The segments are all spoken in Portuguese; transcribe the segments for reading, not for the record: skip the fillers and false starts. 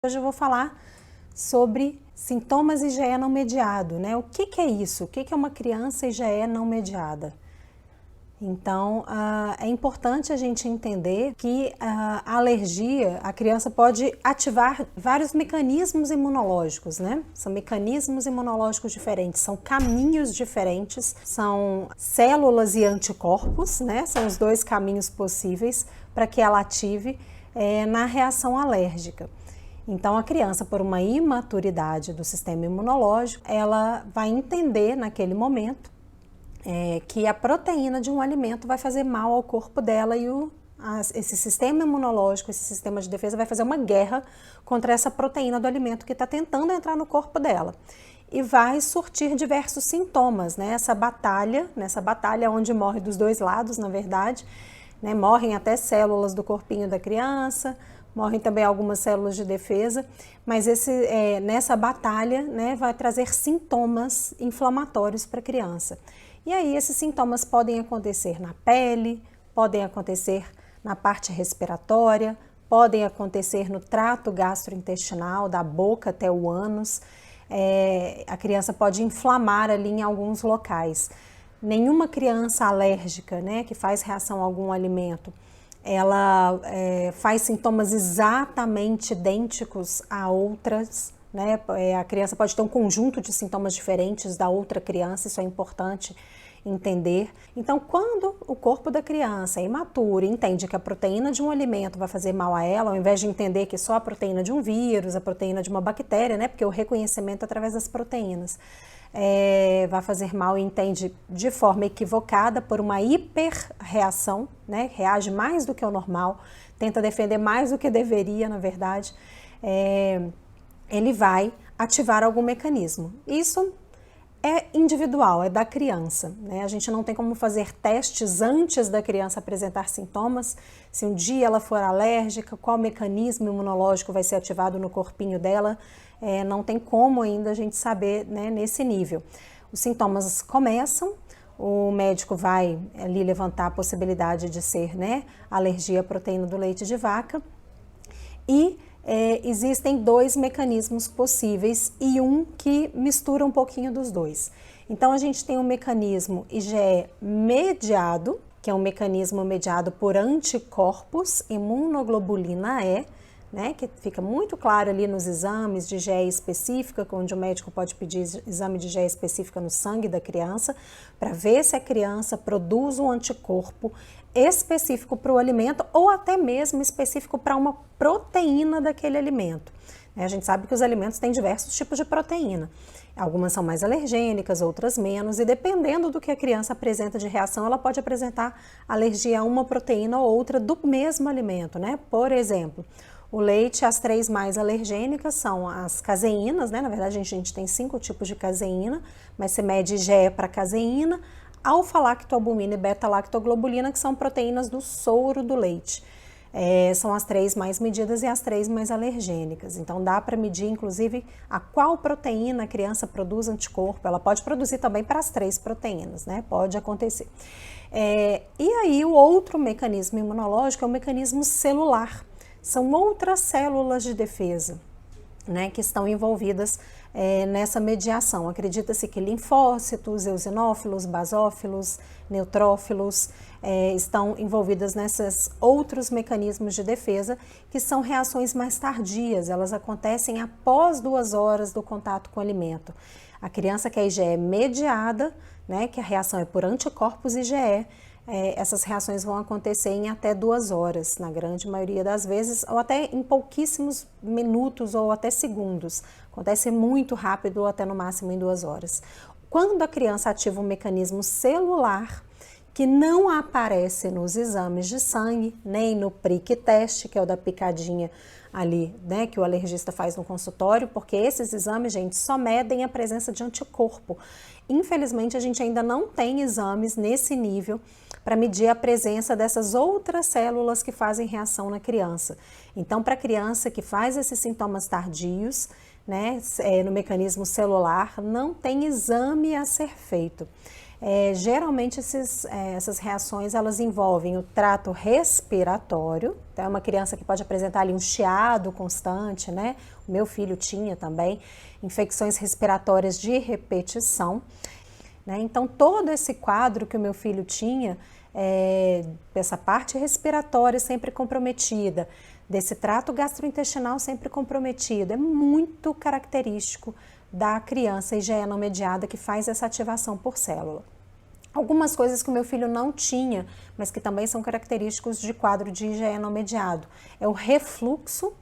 Hoje eu vou falar sobre sintomas IgE não mediado, né? O que é isso? O que é uma criança IgE não mediada? Então, é importante a gente entender que a alergia, a criança pode ativar vários mecanismos imunológicos, né? São mecanismos imunológicos diferentes, são caminhos diferentes, são células e anticorpos, né? São os dois caminhos possíveis para que ela ative na reação alérgica. Então, a criança, por uma imaturidade do sistema imunológico, ela vai entender naquele momento que a proteína de um alimento vai fazer mal ao corpo dela e esse sistema imunológico, esse sistema de defesa vai fazer uma guerra contra essa proteína do alimento que está tentando entrar no corpo dela. E vai surtir diversos sintomas, né? Nessa batalha onde morre dos dois lados, na verdade, né? Morrem até células do corpinho da criança, morrem também algumas células de defesa, mas nessa batalha, né, vai trazer sintomas inflamatórios para a criança. E aí esses sintomas podem acontecer na pele, podem acontecer na parte respiratória, podem acontecer no trato gastrointestinal, da boca até o ânus. A criança pode inflamar ali em alguns locais. Nenhuma criança alérgica, né, que faz reação a algum alimento, ela faz sintomas exatamente idênticos a outras, né? A criança pode ter um conjunto de sintomas diferentes da outra criança, isso é importante entender. Então, quando o corpo da criança é imaturo e entende que a proteína de um alimento vai fazer mal a ela, ao invés de entender que só a proteína de um vírus, a proteína de uma bactéria, né? Porque o reconhecimento através das proteínas vai fazer mal e entende de forma equivocada por uma hiperreação, né? Reage mais do que o normal, tenta defender mais do que deveria, na verdade, ele vai ativar algum mecanismo. Isso é individual, é da criança, né? A gente não tem como fazer testes antes da criança apresentar sintomas. Se um dia ela for alérgica, qual mecanismo imunológico vai ser ativado no corpinho dela, não tem como ainda a gente saber, né, nesse nível. Os sintomas começam, o médico vai ali levantar a possibilidade de ser, né, alergia à proteína do leite de vaca e existem dois mecanismos possíveis e um que mistura um pouquinho dos dois. Então, a gente tem um mecanismo IgE mediado, que é um mecanismo mediado por anticorpos, imunoglobulina E, né, que fica muito claro ali nos exames de IgE específica, onde o médico pode pedir exame de IgE específica no sangue da criança, para ver se a criança produz um anticorpo específico para o alimento ou até mesmo específico para uma proteína daquele alimento. A gente sabe que os alimentos têm diversos tipos de proteína. Algumas são mais alergênicas, outras menos, e dependendo do que a criança apresenta de reação, ela pode apresentar alergia a uma proteína ou outra do mesmo alimento, né? Por exemplo, o leite, as três mais alergênicas são as caseínas, né? Na verdade, a gente tem 5 tipos de caseína, mas se mede IgE para caseína, alfa-lactoalbumina e beta-lactoglobulina, que são proteínas do soro do leite. São as 3 mais medidas e as 3 mais alergênicas. Então, dá para medir, inclusive, a qual proteína a criança produz anticorpo. Ela pode produzir também para as 3 proteínas, né? Pode acontecer. E aí, o outro mecanismo imunológico é o mecanismo celular. São outras células de defesa, né, que estão envolvidas nessa mediação. Acredita-se que linfócitos, eosinófilos, basófilos, neutrófilos estão envolvidas nesses outros mecanismos de defesa, que são reações mais tardias, elas acontecem após 2 horas do contato com o alimento. A criança que é IgE mediada, né, que a reação é por anticorpos IgE, essas reações vão acontecer em até 2 horas, na grande maioria das vezes, ou até em pouquíssimos minutos ou até segundos. Acontece muito rápido ou até no máximo em 2 horas. Quando a criança ativa um mecanismo celular que não aparece nos exames de sangue, nem no prick test, que é o da picadinha ali, né, que o alergista faz no consultório, porque esses exames, gente, só medem a presença de anticorpo. Infelizmente, a gente ainda não tem exames nesse nível para medir a presença dessas outras células que fazem reação na criança. Então, para a criança que faz esses sintomas tardios, né, no mecanismo celular, não tem exame a ser feito. Geralmente essas reações elas envolvem o trato respiratório, então é uma criança que pode apresentar ali um chiado constante, né? O meu filho tinha também, infecções respiratórias de repetição, né? Então todo esse quadro que o meu filho tinha, dessa parte respiratória sempre comprometida, desse trato gastrointestinal sempre comprometido, é muito característico da criança IgE não mediada que faz essa ativação por célula. Algumas coisas que o meu filho não tinha, mas que também são característicos de quadro de IgE não mediado, é o refluxo,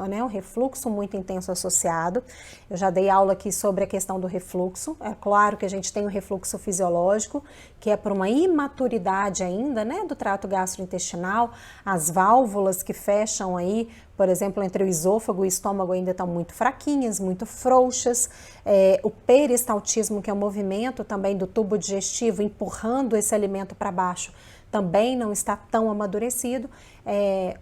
né, um refluxo muito intenso associado. Eu já dei aula aqui sobre a questão do refluxo. É claro que a gente tem o refluxo fisiológico, que é por uma imaturidade ainda, né, do trato gastrointestinal. As válvulas que fecham aí, por exemplo, entre o esôfago e o estômago ainda estão muito fraquinhas, muito frouxas. O peristaltismo, que é o movimento também do tubo digestivo empurrando esse alimento para baixo, também não está tão amadurecido.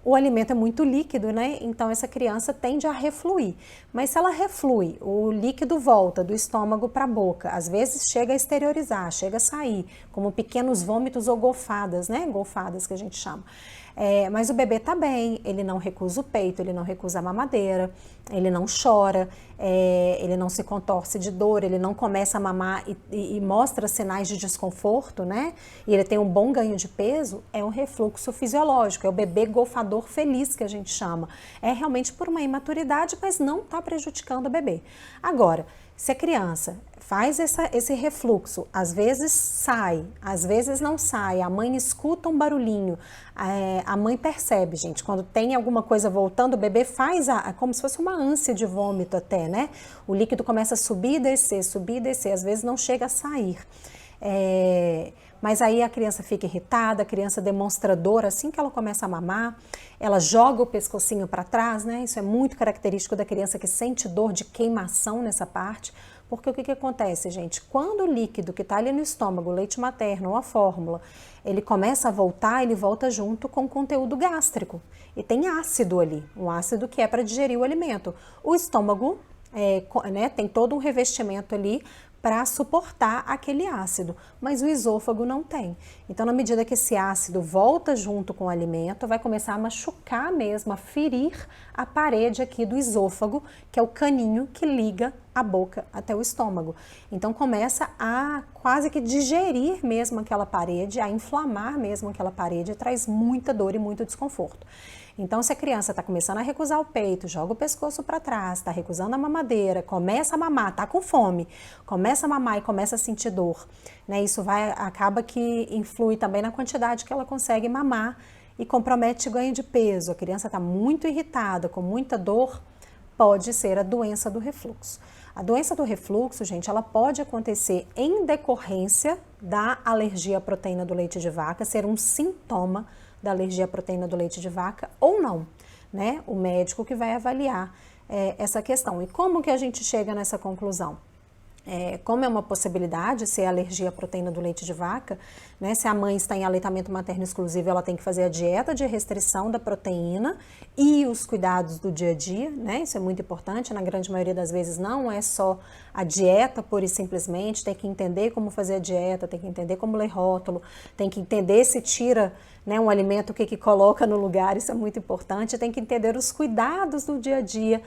O alimento é muito líquido, né? Então essa criança tende a refluir. Mas se ela reflui, o líquido volta do estômago para a boca, às vezes chega a exteriorizar, chega a sair, como pequenos vômitos ou golfadas, né? Golfadas que a gente chama. Mas o bebê está bem, ele não recusa o peito, ele não recusa a mamadeira, ele não chora, ele não se contorce de dor, ele não começa a mamar e mostra sinais de desconforto, né? E ele tem um bom ganho de peso, é um refluxo fisiológico, é o bebê golfador feliz que a gente chama. É realmente por uma imaturidade, mas não está prejudicando o bebê. Agora, se a criança faz esse refluxo, às vezes sai, às vezes não sai, a mãe escuta um barulhinho, a mãe percebe, gente, quando tem alguma coisa voltando, o bebê faz como se fosse uma ânsia de vômito até, né? O líquido começa a subir e descer, às vezes não chega a sair. Mas aí a criança fica irritada, a criança demonstra dor assim que ela começa a mamar, ela joga o pescocinho para trás, né? Isso é muito característico da criança que sente dor de queimação nessa parte, porque o que acontece, gente? Quando o líquido que está ali no estômago, o leite materno ou a fórmula, ele começa a voltar, ele volta junto com o conteúdo gástrico. E tem ácido ali, um ácido que é para digerir o alimento. O estômago tem todo um revestimento ali para suportar aquele ácido, mas o esôfago não tem. Então, na medida que esse ácido volta junto com o alimento, vai começar a machucar mesmo, a ferir a parede aqui do esôfago, que é o caninho que liga a boca até o estômago. Então, começa a quase que digerir mesmo aquela parede, a inflamar mesmo aquela parede, traz muita dor e muito desconforto. Então, se a criança está começando a recusar o peito, joga o pescoço para trás, está recusando a mamadeira, começa a mamar, está com fome, começa a mamar e começa a sentir dor, né? Isso acaba que influi também na quantidade que ela consegue mamar e compromete o ganho de peso. A criança está muito irritada, com muita dor, pode ser a doença do refluxo. A doença do refluxo, gente, ela pode acontecer em decorrência da alergia à proteína do leite de vaca, ser um sintoma da alergia à proteína do leite de vaca ou não, né? O médico que vai avaliar essa questão. E como que a gente chega nessa conclusão? Como é uma possibilidade ser alergia à proteína do leite de vaca, né? Se a mãe está em aleitamento materno exclusivo, ela tem que fazer a dieta de restrição da proteína e os cuidados do dia a dia, né? Isso é muito importante, na grande maioria das vezes não é só a dieta pura e simplesmente, tem que entender como fazer a dieta, tem que entender como ler rótulo, tem que entender se tira, né, um alimento, o que coloca no lugar, isso é muito importante, tem que entender os cuidados do dia a dia,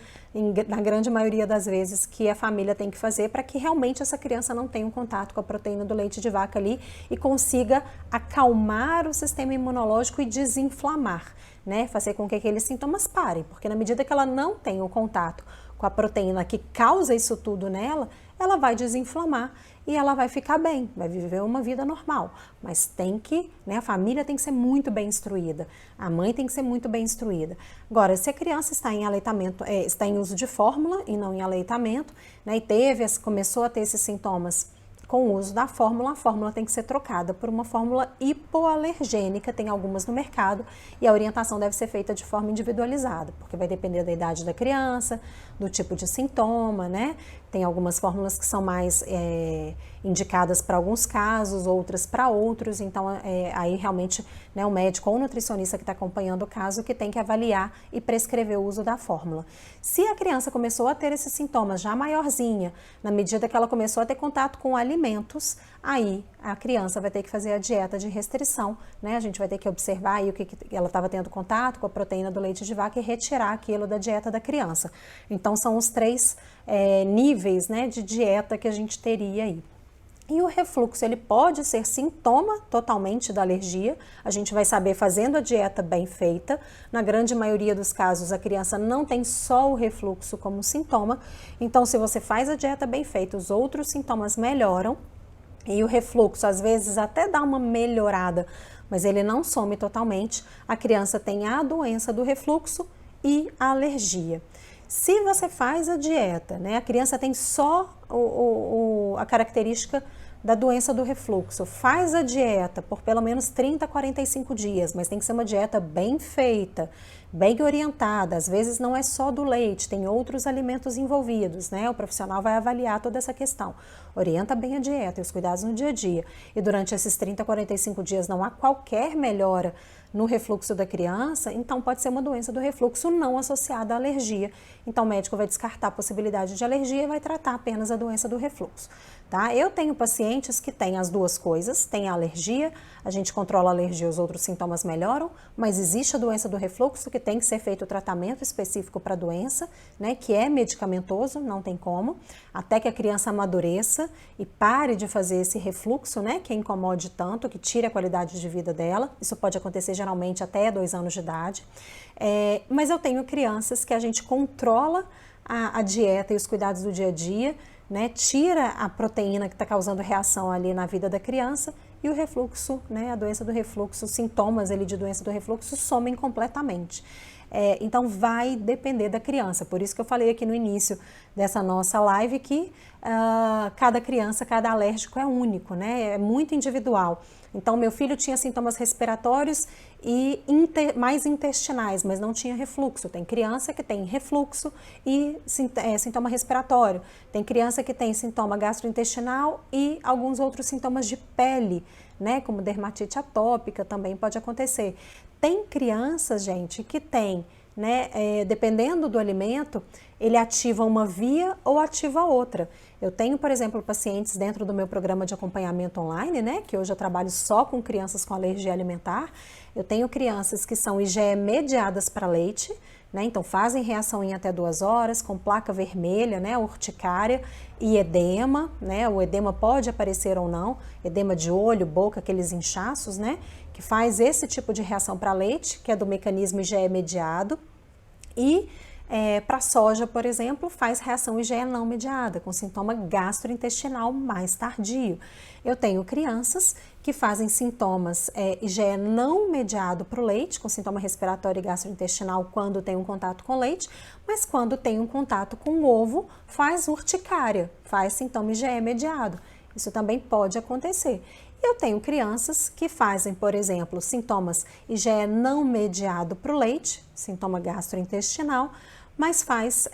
na grande maioria das vezes, que a família tem que fazer para que realmente essa criança não tenha um contato com a proteína do leite de vaca ali e consiga acalmar o sistema imunológico e desinflamar, né, fazer com que aqueles sintomas parem, porque na medida que ela não tem o contato com a proteína que causa isso tudo nela, ela vai desinflamar e ela vai ficar bem, vai viver uma vida normal. Mas tem que, né, a família tem que ser muito bem instruída, a mãe tem que ser muito bem instruída. Agora, se a criança está em aleitamento, está em uso de fórmula e não em aleitamento, né, e começou a ter esses sintomas com o uso da fórmula, a fórmula tem que ser trocada por uma fórmula hipoalergênica, tem algumas no mercado, e a orientação deve ser feita de forma individualizada, porque vai depender da idade da criança, do tipo de sintoma, né? Tem algumas fórmulas que são mais indicadas para alguns casos, outras para outros, então aí realmente, né, o médico ou o nutricionista que está acompanhando o caso que tem que avaliar e prescrever o uso da fórmula. Se a criança começou a ter esses sintomas já maiorzinha, na medida que ela começou a ter contato com o alimento, alimentos, aí a criança vai ter que fazer a dieta de restrição, né? A gente vai ter que observar aí o que ela estava tendo contato com a proteína do leite de vaca e retirar aquilo da dieta da criança. Então são os 3 níveis, né, de dieta que a gente teria aí. E o refluxo, ele pode ser sintoma totalmente da alergia, a gente vai saber fazendo a dieta bem feita. Na grande maioria dos casos, a criança não tem só o refluxo como sintoma, então se você faz a dieta bem feita, os outros sintomas melhoram e o refluxo às vezes até dá uma melhorada, mas ele não some totalmente. A criança tem a doença do refluxo e a alergia. Se você faz a dieta, né, a criança tem só a característica da doença do refluxo, faz a dieta por pelo menos 30 a 45 dias, mas tem que ser uma dieta bem feita, bem orientada, às vezes não é só do leite, tem outros alimentos envolvidos, né? O profissional vai avaliar toda essa questão, orienta bem a dieta e os cuidados no dia a dia, e durante esses 30 a 45 dias não há qualquer melhora no refluxo da criança, então pode ser uma doença do refluxo não associada à alergia. Então o médico vai descartar a possibilidade de alergia e vai tratar apenas a doença do refluxo. Tá? Eu tenho pacientes que têm as duas coisas, tem a alergia, a gente controla a alergia, os outros sintomas melhoram, mas existe a doença do refluxo que tem que ser feito o tratamento específico para a doença, né, que é medicamentoso, não tem como, até que a criança amadureça e pare de fazer esse refluxo, né, que incomode tanto, que tire a qualidade de vida dela. Isso pode acontecer geralmente até 2 anos de idade. Mas eu tenho crianças que a gente controla a dieta e os cuidados do dia a dia, né, tira a proteína que está causando reação ali na vida da criança e o refluxo, né, a doença do refluxo, os sintomas ali de doença do refluxo somem completamente. Então vai depender da criança, por isso que eu falei aqui no início dessa nossa live que cada criança, cada alérgico é único, né, é muito individual. Então meu filho tinha sintomas respiratórios e mais intestinais, mas não tinha refluxo. Tem criança que tem refluxo e sintoma respiratório. Tem criança que tem sintoma gastrointestinal e alguns outros sintomas de pele, né, como dermatite atópica também pode acontecer. Tem crianças, gente, que tem, né, dependendo do alimento, ele ativa uma via ou ativa outra. Eu tenho, por exemplo, pacientes dentro do meu programa de acompanhamento online, né, que hoje eu trabalho só com crianças com alergia alimentar. Eu tenho crianças que são IgE mediadas para leite, né, então fazem reação em até 2 horas, com placa vermelha, né, urticária e edema, né, o edema pode aparecer ou não, edema de olho, boca, aqueles inchaços, né, que faz esse tipo de reação para leite, que é do mecanismo IgE mediado, e para soja, por exemplo, faz reação IgE não mediada, com sintoma gastrointestinal mais tardio. Eu tenho crianças que fazem sintomas IgE não mediado para o leite, com sintoma respiratório e gastrointestinal quando tem um contato com leite, mas quando tem um contato com o ovo, faz urticária, faz sintoma IgE mediado. Isso também pode acontecer. Eu tenho crianças que fazem, por exemplo, sintomas IgE não mediado para o leite, sintoma gastrointestinal, mas faz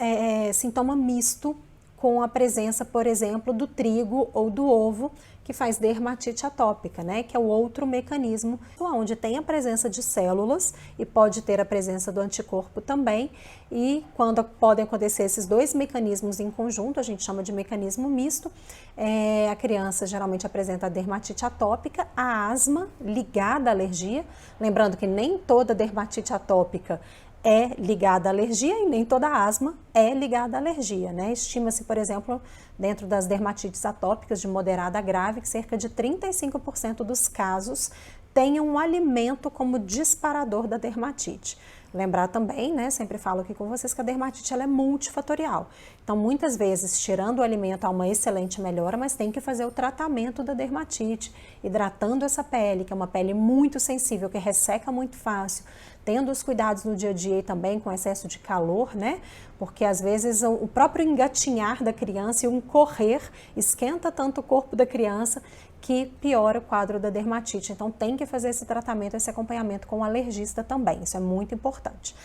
sintoma misto com a presença, por exemplo, do trigo ou do ovo, que faz dermatite atópica, né? Que é o outro mecanismo onde tem a presença de células e pode ter a presença do anticorpo também. E quando podem acontecer esses 2 mecanismos em conjunto, a gente chama de mecanismo misto, a criança geralmente apresenta a dermatite atópica, a asma ligada à alergia, lembrando que nem toda dermatite atópica é ligada à alergia e nem toda asma é ligada à alergia, né? Estima-se, por exemplo, dentro das dermatites atópicas de moderada a grave, que cerca de 35% dos casos tenham um alimento como disparador da dermatite. Lembrar também, né, sempre falo aqui com vocês que a dermatite ela é multifatorial. Então, muitas vezes, tirando o alimento há uma excelente melhora, mas tem que fazer o tratamento da dermatite, hidratando essa pele, que é uma pele muito sensível, que resseca muito fácil, tendo os cuidados no dia a dia e também com excesso de calor, né? Porque às vezes o próprio engatinhar da criança e um correr esquenta tanto o corpo da criança que piora o quadro da dermatite. Então tem que fazer esse tratamento, esse acompanhamento com o alergista também, isso é muito importante.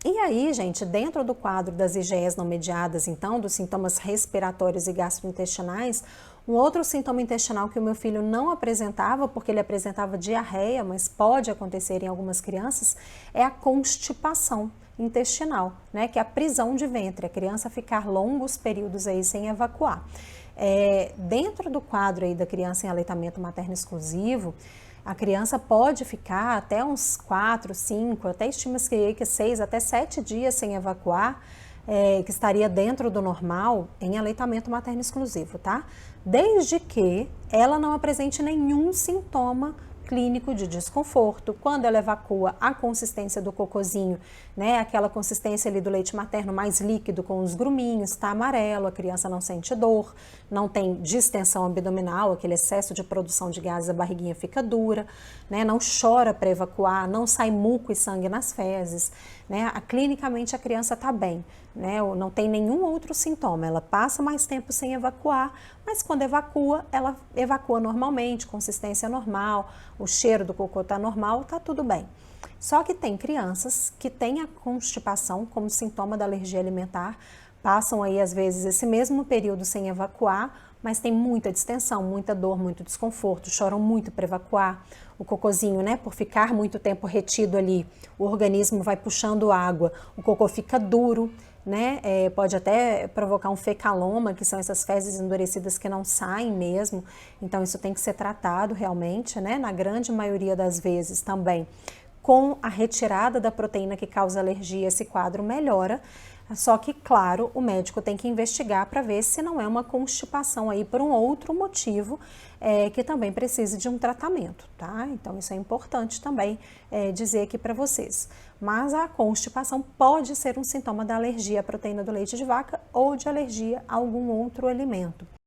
E aí, gente, dentro do quadro das IgEs não mediadas, então, dos sintomas respiratórios e gastrointestinais, um outro sintoma intestinal que o meu filho não apresentava, porque ele apresentava diarreia, mas pode acontecer em algumas crianças, é a constipação intestinal, né, que é a prisão de ventre, a criança ficar longos períodos aí sem evacuar. Dentro do quadro aí da criança em aleitamento materno exclusivo, a criança pode ficar até uns 4, 5, até estima-se que 6 até 7 dias sem evacuar, que estaria dentro do normal em aleitamento materno exclusivo, tá? Desde que ela não apresente nenhum sintoma clínico de desconforto. Quando ela evacua, a consistência do cocôzinho, né, aquela consistência ali do leite materno mais líquido com os gruminhos, está amarelo, a criança não sente dor, não tem distensão abdominal, aquele excesso de produção de gases, a barriguinha fica dura, né, não chora para evacuar, não sai muco e sangue nas fezes, né, clinicamente a criança está bem, né, não tem nenhum outro sintoma, ela passa mais tempo sem evacuar, mas quando evacua, ela evacua normalmente, consistência normal, o cheiro do cocô está normal, está tudo bem. Só que tem crianças que têm a constipação como sintoma da alergia alimentar, passam aí às vezes esse mesmo período sem evacuar, mas tem muita distensão, muita dor, muito desconforto, choram muito para evacuar. O cocôzinho, né, por ficar muito tempo retido ali, o organismo vai puxando água, o cocô fica duro, né, pode até provocar um fecaloma, que são essas fezes endurecidas que não saem mesmo, então isso tem que ser tratado realmente, né, na grande maioria das vezes também. Com a retirada da proteína que causa alergia, esse quadro melhora, só que, claro, o médico tem que investigar para ver se não é uma constipação aí por um outro motivo que também precise de um tratamento, tá? Então, isso é importante também dizer aqui para vocês. Mas a constipação pode ser um sintoma da alergia à proteína do leite de vaca ou de alergia a algum outro alimento.